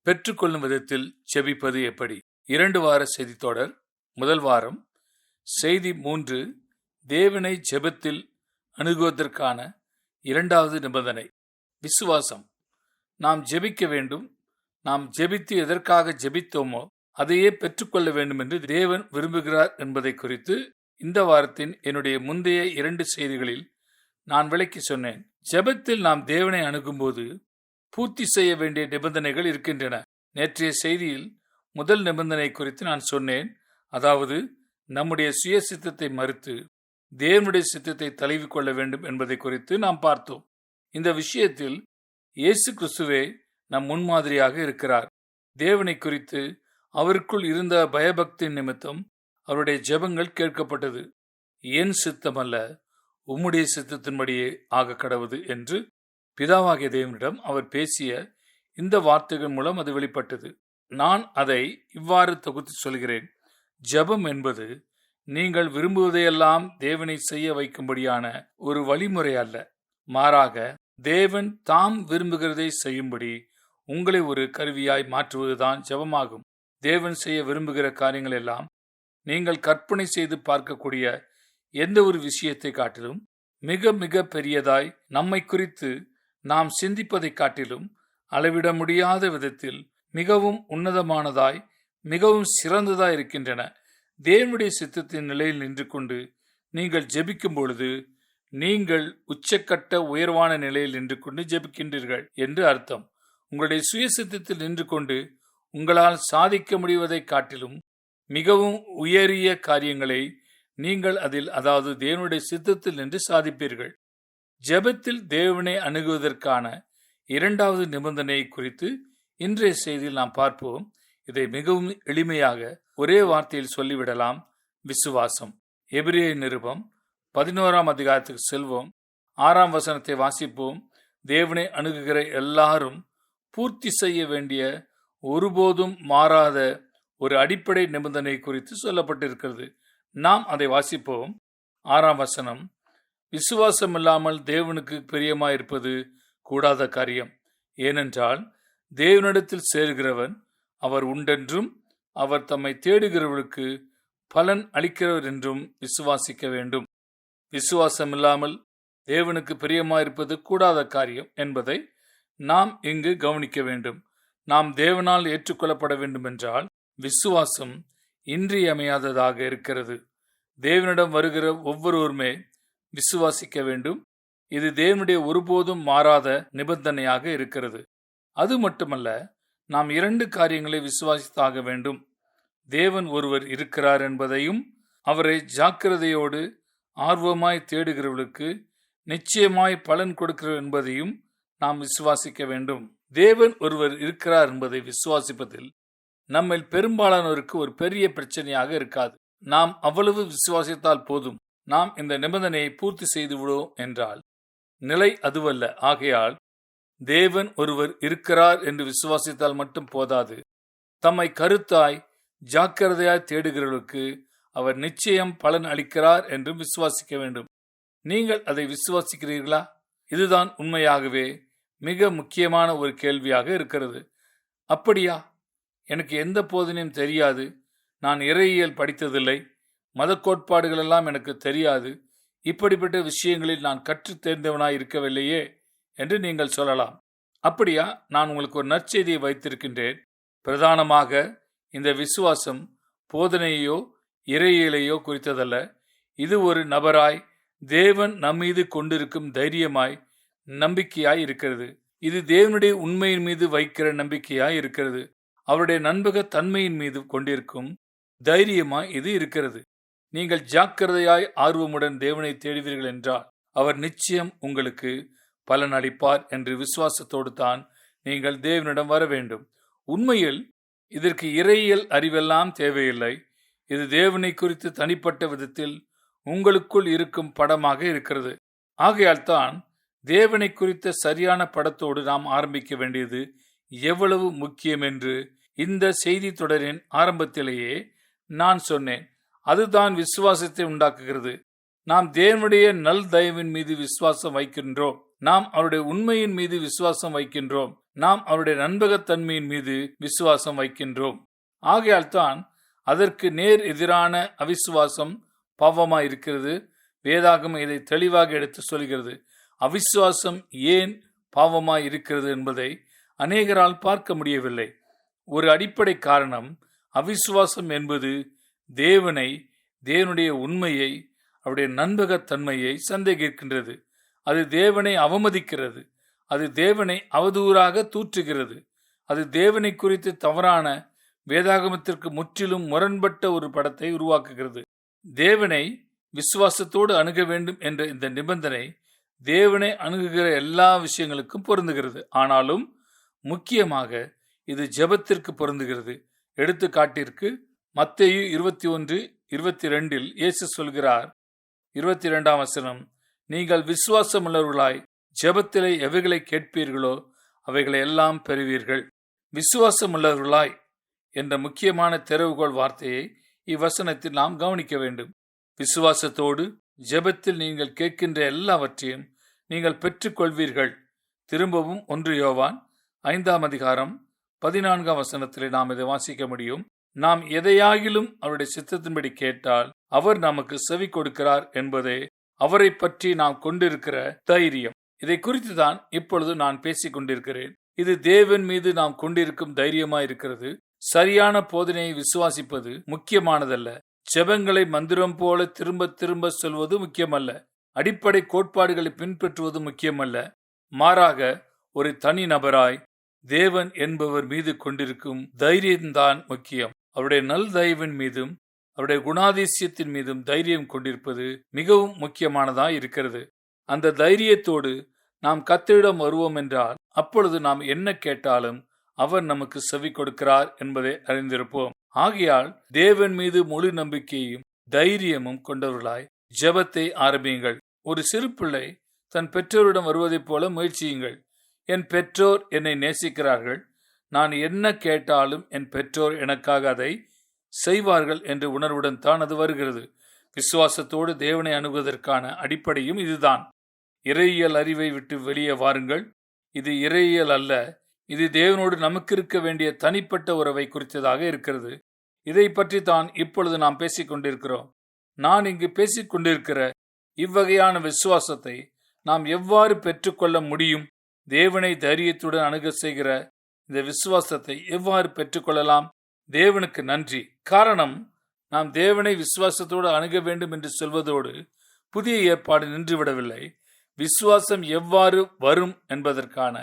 பெற்றுக்கொள்ளும் விதத்தில் ஜெபிப்பது எப்படி? 2 வார செய்தி தொடர். முதல் வாரம் செய்தி 3, தேவனை ஜெபத்தில் அணுகுவதற்கான 2வது நிபந்தனை விசுவாசம். நாம் ஜெபிக்க வேண்டும். நாம் ஜெபித்து எதற்காக ஜெபித்தோமோ அதையே பெற்றுக்கொள்ள வேண்டும் என்று தேவன் விரும்புகிறார் என்பதை குறித்து இந்த வாரத்தின் என்னுடைய முந்தைய 2 செய்திகளில் நான் விளக்கி சொன்னேன். ஜெபத்தில் நாம் தேவனை அணுகும்போது பூர்த்தி செய்ய வேண்டிய நிபந்தனைகள் இருக்கின்றன. நேற்றைய செய்தியில் முதல் நிபந்தனை குறித்து நான் சொன்னேன். அதாவது நம்முடைய சுய சித்தத்தை மறுத்து தேவனுடைய சித்தத்தை தழுவிக்கொள்ள வேண்டும் என்பதை குறித்து நாம் பார்த்தோம். இந்த விஷயத்தில் இயேசு கிறிஸ்துவே நம் முன்மாதிரியாக இருக்கிறார். தேவனை குறித்து அவருக்குள் இருந்த பயபக்தி நிமித்தம் அவருடைய ஜெபங்கள் கேட்கப்பட்டது. என் சித்தம் அல்ல, உம்முடைய சித்தத்தின்படியே ஆக கடவுது என்று பிதாவாகிய தேவனிடம் அவர் பேசிய இந்த வார்த்தைகள் மூலம் அது வெளிப்பட்டது. நான் அதை இவ்வாறு தொகுத்து சொல்கிறேன். ஜெபம் என்பது நீங்கள் விரும்புவதையெல்லாம் தேவனை செய்ய வைக்கும்படியான ஒரு வழிமுறை அல்ல. மாறாக தேவன் தாம் விரும்புகிறதை செய்யும்படி உங்களை ஒரு கருவியாய் மாற்றுவதுதான் ஜெபமாகும். தேவன் செய்ய விரும்புகிற காரியங்கள் எல்லாம் நீங்கள் கற்பனை செய்து பார்க்கக்கூடிய எந்த ஒரு விஷயத்தை காட்டிலும் மிக மிக பெரியதாய், நம்மை குறித்து நாம் சிந்திப்பதை காட்டிலும் அளவிட முடியாத விதத்தில் மிகவும் உன்னதமானதாய், மிகவும் சிறந்ததாய் இருக்கின்றன. தேவனுடைய சித்தத்தின் நிலையில் நின்று கொண்டு நீங்கள் ஜெபிக்கும் பொழுது நீங்கள் உச்சக்கட்ட உயர்வான நிலையில் நின்று கொண்டு ஜெபிக்கின்றீர்கள் என்று அர்த்தம். உங்களுடைய சுய சித்தத்தில் நின்று கொண்டு உங்களால் சாதிக்க முடிவதை காட்டிலும் மிகவும் உயரிய காரியங்களை நீங்கள் அதில், அதாவது தேவனுடைய சித்தத்தில் நின்று சாதிப்பீர்கள். ஜெபத்தில் தேவனை அணுகுவதற்கான 2வது நிபந்தனை குறித்து இன்றைய செய்தியில் நாம் பார்ப்போம். இதை மிகவும் எளிமையாக ஒரே வார்த்தையில் சொல்லிவிடலாம். விசுவாசம். எபிரேயர் நிருபம் 11ஆம் அதிகாரத்துக்கு செல்வோம். 6ஆம் வசனத்தை வாசிப்போம். தேவனை அணுகுகிற எல்லாரும் பூர்த்தி செய்ய வேண்டிய, ஒருபோதும் மாறாத ஒரு அடிப்படை நிபந்தனை குறித்து சொல்லப்பட்டிருக்கிறது. நாம் அதை வாசிப்போம். 6ஆம் வசனம். விசுவாசம் இல்லாமல் தேவனுக்கு பிரியமாயிருப்பது கூடாத காரியம். ஏனென்றால் தேவனிடத்தில் சேர்கிறவன் அவர் உண்டென்றும் அவர் தம்மை தேடுகிறவர்களுக்கு பலன் அளிக்கிறவர் என்றும் விசுவாசிக்க வேண்டும். விசுவாசம் இல்லாமல் தேவனுக்கு பிரியமாயிருப்பது கூடாத காரியம் என்பதை நாம் இங்கு கவனிக்க வேண்டும். நாம் தேவனால் ஏற்றுக்கொள்ளப்பட வேண்டும் என்றால் விசுவாசம் இன்றியமையாததாக இருக்கிறது. தேவனிடம் வருகிற ஒவ்வொருவருமே விசுவாசிக்க வேண்டும். இது தேவனுடைய ஒருபோதும் மாறாத நிபந்தனையாக இருக்கிறது. அது மட்டுமல்ல, நாம் 2 காரியங்களை விசுவாசித்தாக வேண்டும். தேவன் ஒருவர் இருக்கிறார் என்பதையும், அவரை ஜாக்கிரதையோடு ஆர்வமாய் தேடுகிறவர்களுக்கு நிச்சயமாய் பலன் கொடுக்கிறார் என்பதையும் நாம் விசுவாசிக்க வேண்டும். தேவன் ஒருவர் இருக்கிறார் என்பதை விசுவாசிப்பதில் நம்மில் பெரும்பாலானோருக்கு ஒரு பெரிய பிரச்சனையாக இருக்காது. நாம் அவ்வளவு விசுவாசித்தால் போதும், நாம் இந்த நிபந்தனையை பூர்த்தி செய்து விடுவோம் என்றால் நிலை அதுவல்ல. ஆகையால் தேவன் ஒருவர் இருக்கிறார் என்று விசுவாசித்தால் மட்டும் போதாது. தம்மை கருத்தாய் ஜாக்கிரதையாய் தேடுகிறவர்களுக்கு அவர் நிச்சயம் பலன் அளிக்கிறார் என்றும் விசுவாசிக்க வேண்டும். நீங்கள் அதை விசுவாசிக்கிறீர்களா? இதுதான் உண்மையாகவே மிக முக்கியமான ஒரு கேள்வியாக இருக்கிறது. அப்படியா? எனக்கு எந்த போதனையும் தெரியாது, நான் இறையியல் படித்ததில்லை, மத கோட்பாடுகள் எல்லாம் எனக்கு தெரியாது, இப்படிப்பட்ட விஷயங்களில் நான் கற்று தேர்ந்தவனாய் இருக்கவில்லையே என்று நீங்கள் சொல்லலாம். அப்படியா? நான் உங்களுக்கு ஒரு நற்செய்தியை வைத்திருக்கின்றேன். பிரதானமாக இந்த விசுவாசம் போதனையோ இறையியலையோ குறித்ததல்ல. இது ஒரு நபராய் தேவன் நம்மீது கொண்டிருக்கும் தைரியமாய் நம்பிக்கையாய் இருக்கிறது. இது தேவனுடைய உண்மையின் மீது வைக்கிற நம்பிக்கையாய் இருக்கிறது. அவருடைய நண்பக தன்மையின் மீது கொண்டிருக்கும் தைரியமாய் இது இருக்கிறது. நீங்கள் ஜாக்கிரதையாய் ஆர்வமுடன் தேவனை தேடுவீர்கள் என்றால் அவர் நிச்சயம் உங்களுக்கு பலன் அளிப்பார் என்று விசுவாசத்தோடு தான் நீங்கள் தேவனிடம் வர வேண்டும். உண்மையில் இதற்கு இறையியல் அறிவெல்லாம் தேவையில்லை. இது தேவனை குறித்து தனிப்பட்ட விதத்தில் உங்களுக்குள் இருக்கும் படமாக இருக்கிறது. ஆகையால் தான் தேவனை குறித்த சரியான படத்தோடு நாம் ஆரம்பிக்க வேண்டியது எவ்வளவு முக்கியம் என்று இந்த செய்தி தொடரின் ஆரம்பத்திலேயே நான் சொன்னேன். அதுதான் விசுவாசத்தை உண்டாக்குகிறது. நாம் தேவனுடைய நல் தயவின் மீது விசுவாசம் வைக்கின்றோம். நாம் அவருடைய உண்மையின் மீது விசுவாசம் வைக்கின்றோம். நாம் அவருடைய நண்பகத்தன்மையின் மீது விசுவாசம் வைக்கின்றோம். ஆகையால் தான் அதற்கு நேர் எதிரான அவிசுவாசம் பாவமாய் இருக்கிறது. வேதாகமம் இதை தெளிவாக எடுத்து சொல்கிறது. அவிசுவாசம் ஏன் பாவமாய் இருக்கிறது என்பதை அநேகரால் பார்க்க முடியவில்லை. ஒரு அடிப்படை காரணம், அவிசுவாசம் என்பது தேவனை, தேவனுடைய உண்மையை, அவருடைய நண்பகத்தன்மையை சந்தேகிக்கின்றது. அது தேவனை அவமதிக்கிறது. அது தேவனை அவதூறாக தூற்றுகிறது. அது தேவனை குறித்து தவறான, வேதாகமத்திற்கு முற்றிலும் முரண்பட்ட ஒரு படத்தை உருவாக்குகிறது. தேவனை விசுவாசத்தோடு அணுக வேண்டும் என்ற இந்த நிபந்தனை தேவனை அணுகுகிற எல்லா விஷயங்களுக்கும் பொருந்துகிறது. ஆனாலும் முக்கியமாக இது ஜெபத்திற்கு பொருந்துகிறது. எடுத்துக்காட்டிற்கு மத்தேயு 21:22 இயேசு சொல்கிறார், 22ஆம் வசனம், நீங்கள் விசுவாசம் உள்ளவர்களாய் ஜெபத்திலே எவைகளை கேட்பீர்களோ அவைகளை எல்லாம் பெறுவீர்கள். விசுவாசம் உள்ளவர்களாய் என்ற முக்கியமான திறவுகோள் வார்த்தையை இவ்வசனத்தில் நாம் கவனிக்க வேண்டும். விசுவாசத்தோடு ஜெபத்தில் நீங்கள் கேட்கின்ற எல்லாவற்றையும் நீங்கள் பெற்றுக்கொள்வீர்கள். திரும்பவும் 1 யோவான் 5ஆம் அதிகாரம் 14ஆம் வசனத்திலே நாம் இதை வாசிக்க முடியும். நாம் எதையாகிலும் அவருடைய சித்தத்தின்படி கேட்டால் அவர் நமக்கு செவி கொடுக்கிறார் என்பதே அவரை பற்றி நாம் கொண்டிருக்கிற தைரியம். இதை குறித்து தான் இப்பொழுது நான் பேசிக் கொண்டிருக்கிறேன். இது தேவன் மீது நாம் கொண்டிருக்கும் தைரியமாய் இருக்கிறது. சரியான போதனையை விசுவாசிப்பது முக்கியமானதல்ல. ஜெபங்களை மந்திரம் போல திரும்ப திரும்ப சொல்வது முக்கியமல்ல. அடிப்படை கோட்பாடுகளை பின்பற்றுவது முக்கியமல்ல. மாறாக ஒரு தனி நபராய் தேவன் என்பவர் மீது கொண்டிருக்கும் தைரியம்தான் முக்கியம். அவருடைய நல் தயவின் மீதும் அவருடைய குணாதிசயத்தின் மீதும் தைரியம் கொண்டிருப்பது மிகவும் முக்கியமானதாய் இருக்கிறது. அந்த தைரியத்தோடு நாம் கர்த்தரிடம் வருவோம் என்றால் அப்பொழுது நாம் என்ன கேட்டாலும் அவர் நமக்கு செவி கொடுக்கிறார் என்பதை அறிந்திருப்போம். ஆகையால் தேவன் மீது முழு நம்பிக்கையும் தைரியமும் கொண்டவர்களாய் ஜெபத்தை ஆரம்பியுங்கள். ஒரு சிறு பிள்ளை தன் பெற்றோரிடம் வருவதைப் போல முயற்சியுங்கள். என் பெற்றோர் என்னை நேசிக்கிறார்கள், நான் என்ன கேட்டாலும் என் பெற்றோர் எனக்காக அதை செய்வார்கள் என்ற உணர்வுடன் தான் அது வருகிறது. விசுவாசத்தோடு தேவனை அணுகுவதற்கான அடிப்படையும் இதுதான். இறையியல் அறிவை விட்டு வெளியே வாருங்கள். இது இறையியல் அல்ல. இது தேவனோடு நமக்கு இருக்க வேண்டிய தனிப்பட்ட உறவை குறித்ததாக இருக்கிறது. இதை பற்றி தான் இப்பொழுது நாம் பேசிக் கொண்டிருக்கிறோம். நான் இங்கு பேசிக் கொண்டிருக்கிற இவ்வகையான விசுவாசத்தை நாம் எவ்வாறு பெற்றுக்கொள்ள முடியும்? தேவனை தைரியத்துடன் அணுக செய்கிற இந்த விசுவாசத்தை எவ்வாறு பெற்றுக்கொள்ளலாம்? தேவனுக்கு நன்றி. காரணம், நாம் தேவனை விசுவாசத்தோடு அணுக வேண்டும் என்று சொல்வதோடு புதிய ஏற்பாடு நின்றுவிடவில்லை. விசுவாசம் எவ்வாறு வரும் என்பதற்கான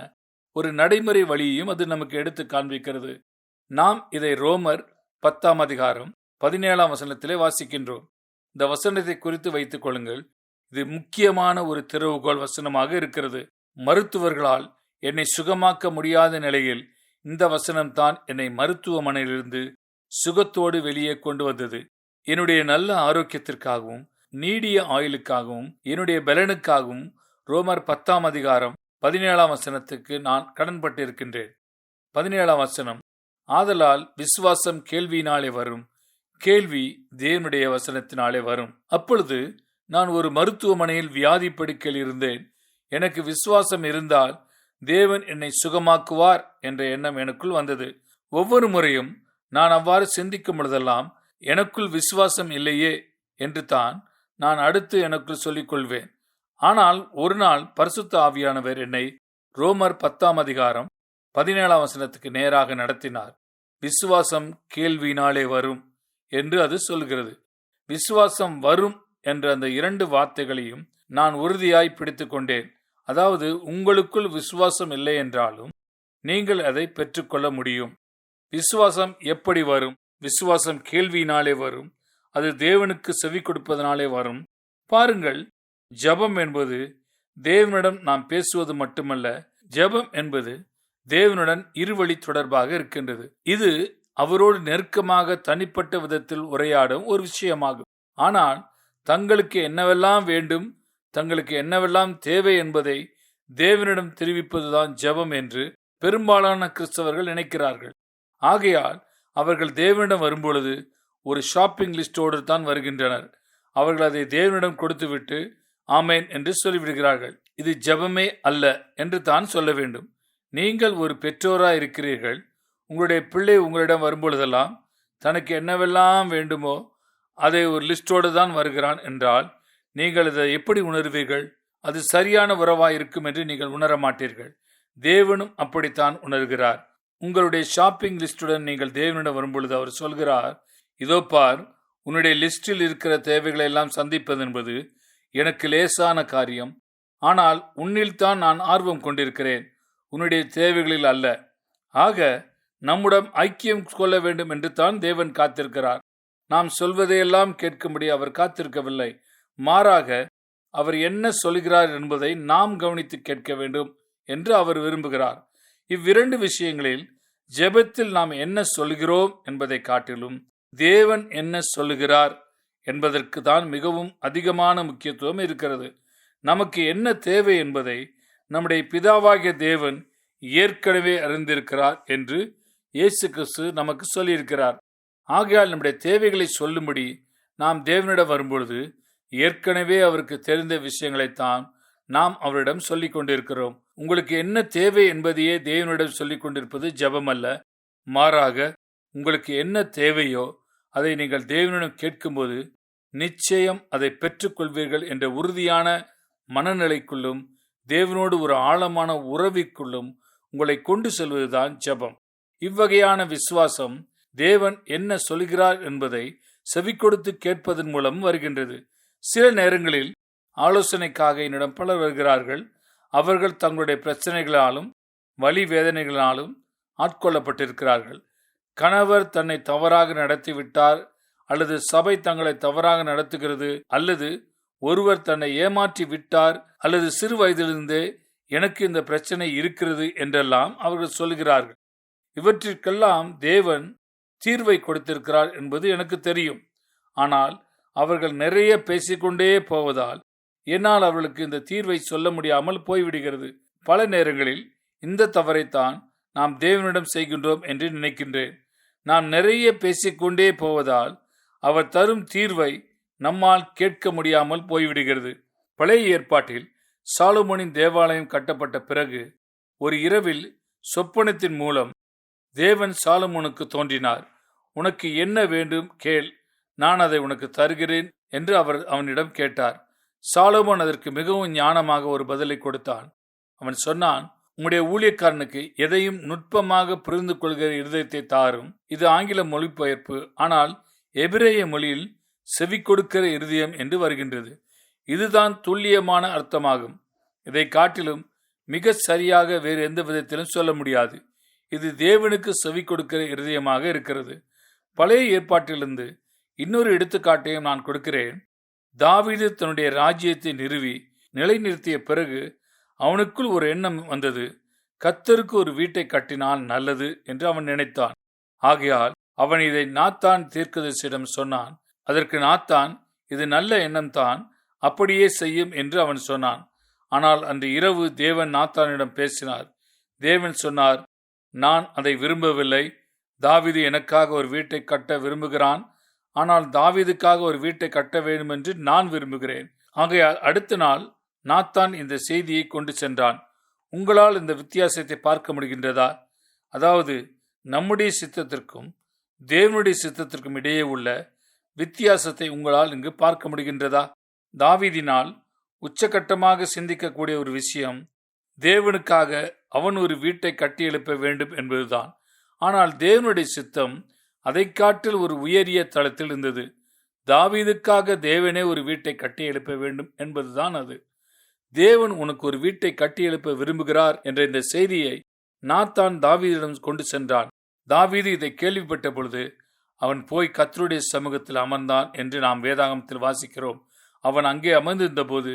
ஒரு நடைமுறை வழியையும் அது நமக்கு எடுத்து காண்பிக்கிறது. நாம் இதை ரோமர் 10ஆம் அதிகாரம் 17ஆம் வசனத்திலே வாசிக்கின்றோம். இந்த வசனத்தை குறித்து வைத்துக் கொள்ளுங்கள். இது முக்கியமான ஒரு திறவுகோல் வசனமாக இருக்கிறது. மருத்துவர்களால் என்னை சுகமாக்க முடியாத நிலையில் இந்த வசனம்தான் என்னை மருத்துவமனையிலிருந்து சுகத்தோடு வெளியே கொண்டு வந்தது. என்னுடைய நல்ல ஆரோக்கியத்திற்காகவும் நீடிய ஆயுளுக்காகவும் என்னுடைய பலனுக்காகவும் ரோமர் 10ஆம் அதிகாரம் 17ஆம் வசனத்துக்கு நான் கடன்பட்டிருக்கின்றேன். 17ஆம் வசனம், ஆதலால் விசுவாசம் கேள்வியினாலே வரும், கேள்வி தேவனுடைய வசனத்தினாலே வரும். அப்பொழுது நான் ஒரு மருத்துவமனையில் வியாதி படுக்கையில் இருந்தேன். எனக்கு விசுவாசம் இருந்தால் தேவன் என்னை சுகமாக்குவார் என்ற எண்ணம் எனக்குள் வந்தது. ஒவ்வொரு முறையும் நான் அவ்வாறு சிந்திக்கும் பொழுதெல்லாம் எனக்குள் விசுவாசம் இல்லையே என்று தான் நான் அடுத்து எனக்குள் சொல்லிக் கொள்வேன். ஆனால் ஒரு நாள் பரிசுத்த ஆவியானவர் என்னை ரோமர் 10ஆம் அதிகாரம் 17ஆம் வசனத்துக்கு நேராக நடத்தினார். விசுவாசம் கேள்வியினாலே வரும் என்று அது சொல்கிறது. விசுவாசம் வரும் என்ற அந்த 2 வார்த்தைகளையும் நான் உறுதியாய் பிடித்துக் கொண்டேன். அதாவது, உங்களுக்குள் விசுவாசம் இல்லை என்றாலும் நீங்கள் அதை பெற்றுக்கொள்ள முடியும். விசுவாசம் எப்படி வரும்? விசுவாசம் கேள்வியினாலே வரும். அது தேவனுக்கு செவி கொடுப்பதனாலே வரும். பாருங்கள், ஜெபம் என்பது தேவனிடம் நாம் பேசுவது மட்டுமல்ல. ஜெபம் என்பது தேவனுடன் இருவழி தொடர்பாக இருக்கின்றது. இது அவரோடு நெருக்கமாக தனிப்பட்ட விதத்தில் உரையாடும் ஒரு விஷயமாகும். ஆனால் தங்களுக்கு என்னவெல்லாம் வேண்டும், தங்களுக்கு என்னவெல்லாம் தேவை என்பதை தேவனிடம் தெரிவிப்பதுதான் ஜெபம் என்று பெரும்பாலான கிறிஸ்தவர்கள் நினைக்கிறார்கள். ஆகையால் அவர்கள் தேவனிடம் வரும்பொழுது ஒரு ஷாப்பிங் லிஸ்டோடு தான் வருகின்றனர். அவர்கள் அதை தேவனிடம் கொடுத்துவிட்டு ஆமேன் என்று சொல்லிவிடுகிறார்கள். இது ஜெபமே அல்ல என்று தான் சொல்ல வேண்டும். நீங்கள் ஒரு பெற்றோராக இருக்கிறீர்கள். உங்களுடைய பிள்ளை உங்களிடம் வரும்பொழுதெல்லாம் தனக்கு என்னவெல்லாம் வேண்டுமோ அதை ஒரு லிஸ்டோடு தான் வருகிறான் என்றால் நீங்கள் இதை எப்படி உணர்வீர்கள்? அது சரியான உறவாக இருக்கும் என்று நீங்கள் உணர மாட்டீர்கள். தேவனும் அப்படித்தான் உணர்கிறார். உங்களுடைய ஷாப்பிங் லிஸ்டுடன் நீங்கள் தேவனிடம் வரும்பொழுது அவர் சொல்கிறார், இதோ பார், உன்னுடைய லிஸ்டில் இருக்கிற தேவைகளை எல்லாம் சந்திப்பது என்பது எனக்கு லேசான காரியம். ஆனால் உன்னில் தான் நான் ஆர்வம் கொண்டிருக்கிறேன், உன்னுடைய தேவைகளில் அல்ல. ஆக நம்முடன் ஐக்கியம் கொள்ள வேண்டும் என்று தான் தேவன் காத்திருக்கிறார். நாம் சொல்வதையெல்லாம் கேட்கும்படி அவர் காத்திருக்கவில்லை. மாறாக அவர் என்ன சொல்கிறார் என்பதை நாம் கவனித்து கேட்க வேண்டும் என்று அவர் விரும்புகிறார். இவ்விரண்டு விஷயங்களில் ஜெபத்தில் நாம் என்ன சொல்கிறோம் என்பதை காட்டிலும் தேவன் என்ன சொல்லுகிறார் என்பதற்கு தான் மிகவும் அதிகமான முக்கியத்துவம் இருக்கிறது. நமக்கு என்ன தேவை என்பதை நம்முடைய பிதாவாகிய தேவன் ஏற்கனவே அறிந்திருக்கிறார் என்று இயேசு கிறிஸ்து நமக்கு சொல்லியிருக்கிறார். ஆகையால் நம்முடைய தேவைகளை சொல்லும்படி நாம் தேவனிடம் வரும்பொழுது ஏற்கனவே அவருக்கு தெரிந்த விஷயங்களைத்தான் நாம் அவரிடம் சொல்லிக் கொண்டிருக்கிறோம். உங்களுக்கு என்ன தேவை என்பதையே தேவனிடம் சொல்லிக் கொண்டிருப்பது ஜெபம் அல்ல. மாறாக உங்களுக்கு என்ன தேவையோ அதை நீங்கள் தேவனிடம் கேட்கும்போது நிச்சயம் அதை பெற்றுக்கொள்வீர்கள் என்ற உறுதியான மனநிலைக்குள்ளும் தேவனோடு ஒரு ஆழமான உறவிற்குள்ளும் உங்களை கொண்டு செல்வதுதான் ஜெபம். இவ்வகையான விசுவாசம் தேவன் என்ன சொல்கிறார் என்பதை செவிக்கொடுத்து கேட்பதன் மூலம் வருகின்றது. சில நேரங்களில் ஆலோசனைக்காக என்னிடம் பலர் வருகிறார்கள். அவர்கள் தங்களுடைய பிரச்சனைகளாலும் வலி வேதனைகளாலும் ஆட்கொள்ளப்பட்டிருக்கிறார்கள். கணவர் தன்னை தவறாக நடத்திவிட்டார், அல்லது சபை தங்களை தவறாக நடத்துகிறது, அல்லது ஒருவர் தன்னை ஏமாற்றி விட்டார், அல்லது சிறு வயதிலிருந்தே எனக்கு இந்த பிரச்சனை இருக்கிறது என்றெல்லாம் அவர்கள் சொல்கிறார்கள். இவற்றிற்கெல்லாம் தேவன் தீர்வை கொடுத்திருக்கிறார் என்பது எனக்கு தெரியும். ஆனால் அவர்கள் நிறைய பேசிக்கொண்டே போவதால் என்னால் அவர்களுக்கு இந்த தீர்வை சொல்ல முடியாமல் போய்விடுகிறது. பல நேரங்களில் இந்த தவறைத்தான் நாம் தேவனிடம் செய்கின்றோம் என்று நினைக்கின்றேன். நாம் நிறைய பேசிக்கொண்டே போவதால் அவர் தரும் தீர்வை நம்மால் கேட்க முடியாமல் போய்விடுகிறது. பழைய ஏற்பாட்டில் சாலமோனின் தேவாலயம் கட்டப்பட்ட பிறகு ஒரு இரவில் சொப்பனத்தின் மூலம் தேவன் சாலமோனுக்கு தோன்றினார். உனக்கு என்ன வேண்டும் கேள், நான் அதை உனக்கு தருகிறேன் என்று அவர் அவனிடம் கேட்டார். சாலமோன் அதற்கு மிகவும் ஞானமாக ஒரு பதிலை கொடுத்தான். அவன் சொன்னான், உம்முடைய ஊழியக்காரனுக்கு எதையும் நுட்பமாக புரிந்து கொள்கிற இருதயத்தை தாரும். இது ஆங்கில மொழிபெயர்ப்பு, ஆனால் எபிரேய மொழியில் செவி கொடுக்கிற இருதயம் என்று வருகின்றது. இதுதான் துல்லியமான அர்த்தமாகும். இதை காட்டிலும் மிக சரியாக வேறு எந்த விதத்திலும் சொல்ல முடியாது. இது தேவனுக்கு செவி கொடுக்கிற இருதயமாக இருக்கிறது. பழைய ஏற்பாட்டிலிருந்து இன்னொரு எடுத்துக்காட்டையும் நான் கொடுக்கிறேன். தாவீது தன்னுடைய ராஜ்யத்தை நிறுவி நிலைநிறுத்திய பிறகு அவனுக்குள் ஒரு எண்ணம் வந்தது. கர்த்தருக்கு ஒரு வீட்டை கட்டினால் நல்லது என்று அவன் நினைத்தான். ஆகையால் அவன் இதை நாத்தான் தீர்க்கதரிசியிடம் சொன்னான். அதற்கு நாத்தான், இது நல்ல எண்ணம்தான், அப்படியே செய்யும் என்று அவன் சொன்னான். ஆனால் அன்று இரவு தேவன் நாத்தானிடம் பேசினார். தேவன் சொன்னார், நான் அதை விரும்பவில்லை. தாவீது எனக்காக ஒரு வீட்டை கட்ட விரும்புகிறான், ஆனால் தாவீதுக்காக ஒரு வீட்டை கட்ட வேண்டும் என்று நான் விரும்புகிறேன். ஆகையால் அடுத்த நாள் நாத்தான் இந்த செய்தியை கொண்டு சென்றான். உங்களால் இந்த வித்தியாசத்தை பார்க்க முடிகின்றதா? அதாவது நம்முடைய சித்தத்திற்கும் தேவனுடைய சித்தத்திற்கும் இடையே உள்ள வித்தியாசத்தை உங்களால் இங்கு பார்க்க முடிகின்றதா? தாவீதினால் உச்சகட்டமாக சிந்திக்கக்கூடிய ஒரு விஷயம் தேவனுக்காக அவன் ஒரு வீட்டை கட்டி எழுப்ப வேண்டும் என்பதுதான். ஆனால் தேவனுடைய சித்தம் அதை காட்டில் ஒரு உயரிய தளத்தில் இருந்தது. தாவீதுக்காக தேவனே ஒரு வீட்டை கட்டி எழுப்ப வேண்டும் என்பதுதான் அது. தேவன் உனக்கு ஒரு வீட்டை கட்டி எழுப்ப விரும்புகிறார் என்ற இந்த செய்தியை நாத்தான் தாவீதிடம் கொண்டு சென்றான். தாவீது இதை கேள்விப்பட்ட பொழுது அவன் போய் கர்த்தருடைய சமூகத்தில் அமர்ந்தான் என்று நாம் வேதாகமத்தில் வாசிக்கிறோம். அவன் அங்கே அமர்ந்திருந்த போது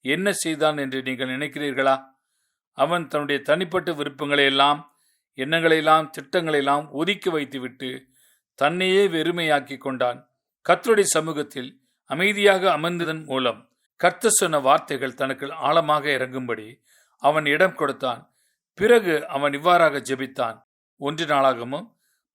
என்ன செய்தான் என்று நீங்கள் நினைக்கிறீர்களா? அவன் தன்னுடைய தனிப்பட்ட விருப்பங்களை எல்லாம், எண்ணங்களையெல்லாம், திட்டங்களையெல்லாம் ஒதுக்கி வைத்துவிட்டு தன்னையே வெறுமையாக்கி கொண்டான். கர்த்தருடைய சமூகத்தில் அமைதியாக அமர்ந்ததன் மூலம் கர்த்தர் சொன்ன வார்த்தைகள் தனக்கு ஆழமாக இறங்கும்படி அவன் இடம் கொடுத்தான். பிறகு அவன் இவ்வாறாக ஜெபித்தான். 1 நாளாகமம்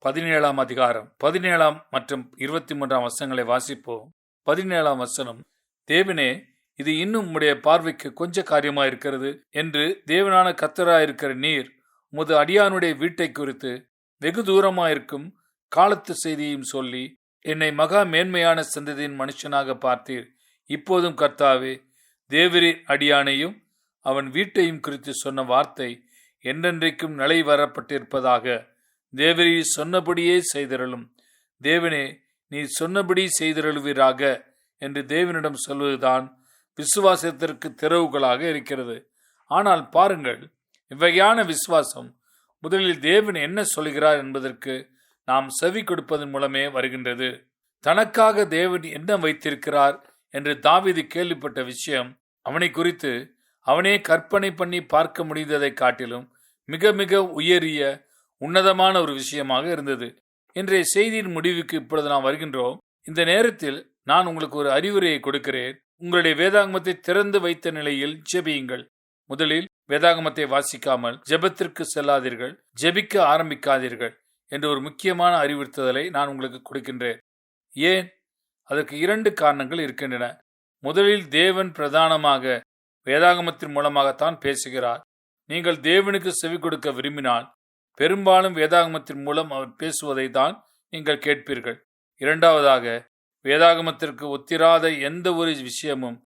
17 அதிகாரம் 17 மற்றும் 23 வசனங்களை வாசிப்போம். 17ஆம் வசனம், தேவனே, இது இன்னும் உம்முடைய பார்வைக்கு கொஞ்ச காரியமாயிருக்கிறது என்று தேவனான கர்த்தராயிருக்கிற நீர் உமது அடியானுடைய வீட்டை குறித்து வெகு தூரமாயிருக்கும் காலத்து செய்தியையும் சொல்லி என்னை மகா மேன்மையான சந்ததியின் மனுஷனாக பார்த்தீர். இப்போதும் கர்த்தாவே, தேவரீர் அடியானையும் அவன் வீட்டையும் குறித்து சொன்ன வார்த்தை என்றென்றைக்கும் நிலை வரப்பட்டிருப்பதாக. தேவரீர் சொன்னபடியே செய்திரளும். தேவனே, நீ சொன்னபடி செய்திரழுவீராக என்று தேவனிடம் சொல்வதுதான் விசுவாசத்திற்கு திறவுகளாக இருக்கிறது. ஆனால் பாருங்கள், இவ்வகையான விசுவாசம் முதலில் தேவன் என்ன சொல்கிறார் என்பதற்கு நாம் செவி கொடுப்பதன் மூலமே வருகின்றது. தனக்காக தேவன் என்ன வைத்திருக்கிறார் என்று தாவீது கேள்விப்பட்ட விஷயம் அவனை குறித்து அவனே கற்பனை பண்ணி பார்க்க முடிந்ததை காட்டிலும் மிக மிக உயரிய உன்னதமான ஒரு விஷயமாக இருந்தது. இன்றைய செய்தியின் முடிவுக்கு இப்பொழுது நாம் வருகின்றோம். இந்த நேரத்தில் நான் உங்களுக்கு ஒரு அறிவுரையை கொடுக்கிறேன். உங்களுடைய வேதாகமத்தை திறந்து வைத்த நிலையில் ஜெபியுங்கள். முதலில் வேதாகமத்தை வாசிக்காமல் ஜெபத்திற்கு செல்லாதீர்கள், ஜெபிக்க ஆரம்பிக்காதீர்கள் என்ற ஒரு முக்கியமான அறிவுறுத்தலை நான் உங்களுக்கு கொடுக்கின்றேன். ஏன்? அதற்கு 2 காரணங்கள் இருக்கின்றன. முதலில் தேவன் பிரதானமாக வேதாகமத்தின் மூலமாகத்தான் பேசுகிறார். நீங்கள் தேவனுக்கு செவி கொடுக்க விரும்பினால் பெரும்பாலும் வேதாகமத்தின் மூலம் அவர் பேசுவதை தான் நீங்கள் கேட்பீர்கள். இரண்டாவதாக, வேதாகமத்திற்கு ஒத்திராத எந்த ஒரு விஷயமும்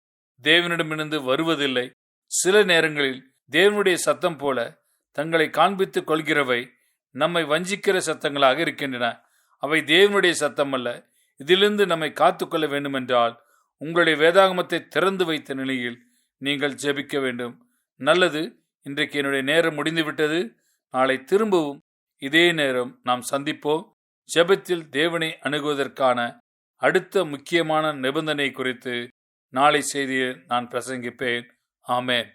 தேவனிடமிருந்து வருவதில்லை. சில நேரங்களில் தேவனுடைய சத்தம் போல தங்களை காண்பித்துக் கொள்கிறவை நம்மை வஞ்சிக்கிற சத்தங்களாக இருக்கின்றன. அவை தேவனுடைய சத்தம் அல்ல. இதிலிருந்து நம்மை காத்துக்கொள்ள வேண்டுமென்றால் உங்களுடைய வேதாகமத்தை திறந்து வைத்த நிலையில் நீங்கள் ஜெபிக்க வேண்டும். நல்லது, இன்றைக்கு என்னுடைய நேரம் முடிந்துவிட்டது. நாளை திரும்பவும் இதே நேரம் நாம் சந்திப்போம். ஜெபத்தில் தேவனை அணுகுவதற்கான அடுத்த முக்கியமான நிபந்தனை குறித்து நாளை செய்தியில் நான் பிரசங்கிப்பேன். ஆமென்.